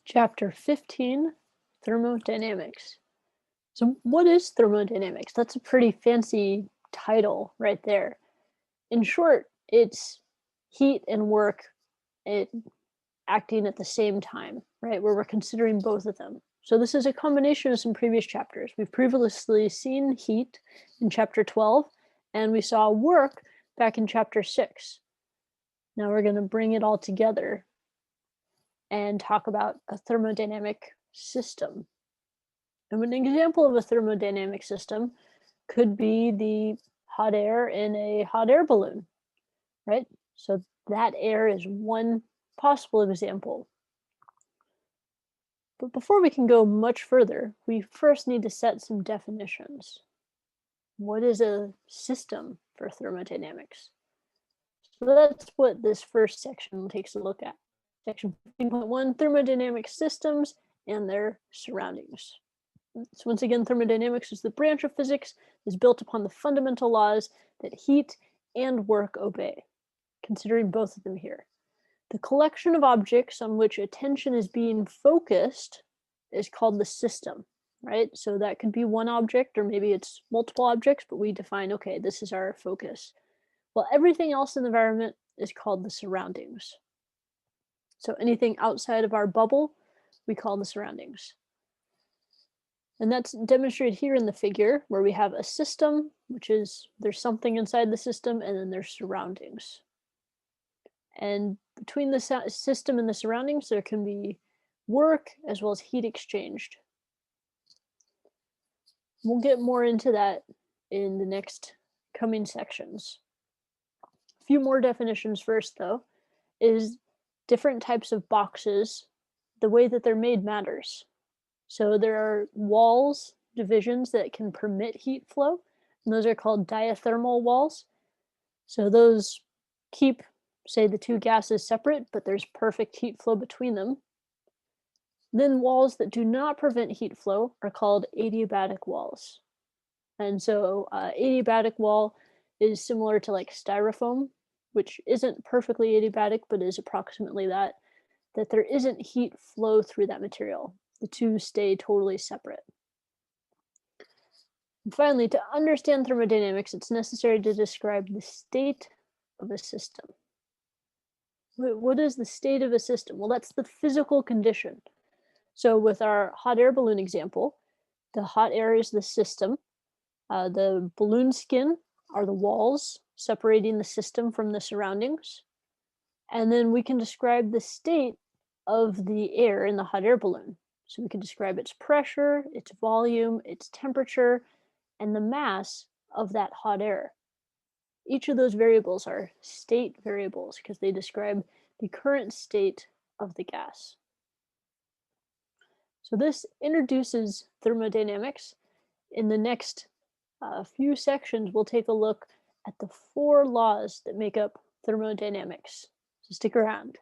Chapter 15, Thermodynamics. So what is thermodynamics? That's a pretty fancy title right there. In short, it's heat and work it acting at the same time, right? Where we're considering both of them. So this is a combination of some previous chapters. We've previously seen heat in chapter 12, and we saw work back in chapter 6. Now we're going to bring it all together and talk about a thermodynamic system. And an example of a thermodynamic system could be the hot air in a hot air balloon, right? So that air is one possible example. But before we can go much further, we first need to set some definitions. What is a system for thermodynamics? So that's what this first section takes a look at. Section 15.1, thermodynamic systems and their surroundings. So once again, thermodynamics is the branch of physics that is built upon the fundamental laws that heat and work obey, considering both of them here. The collection of objects on which attention is being focused is called the system, right? So that could be one object, or maybe it's multiple objects, but we define, okay, this is our focus. Well, everything else in the environment is called the surroundings. So anything outside of our bubble, we call the surroundings. And that's demonstrated here in the figure where we have a system, which is there's something inside the system, and then there's surroundings. And between the system and the surroundings, there can be work as well as heat exchanged. We'll get more into that in the next coming sections. A few more definitions first, though, is different types of boxes, the way that they're made matters. So there are walls, divisions that can permit heat flow, and those are called diathermal walls. So those keep, say, the two gases separate, but there's perfect heat flow between them. Then walls that do not prevent heat flow are called adiabatic walls. And so adiabatic wall is similar to like styrofoam, which isn't perfectly adiabatic, but is approximately that there isn't heat flow through that material. The two stay totally separate. And finally, to understand thermodynamics, it's necessary to describe the state of a system. What is the state of a system? Well, that's the physical condition. So with our hot air balloon example, the hot air is the system. The balloon skin are the walls separating the system from the surroundings. And then we can describe the state of the air in the hot air balloon. So we can describe its pressure, its volume, its temperature, and the mass of that hot air. Each of those variables are state variables because they describe the current state of the gas. So this introduces thermodynamics. In the next few sections, we'll take a look at the 4 laws that make up thermodynamics. So stick around.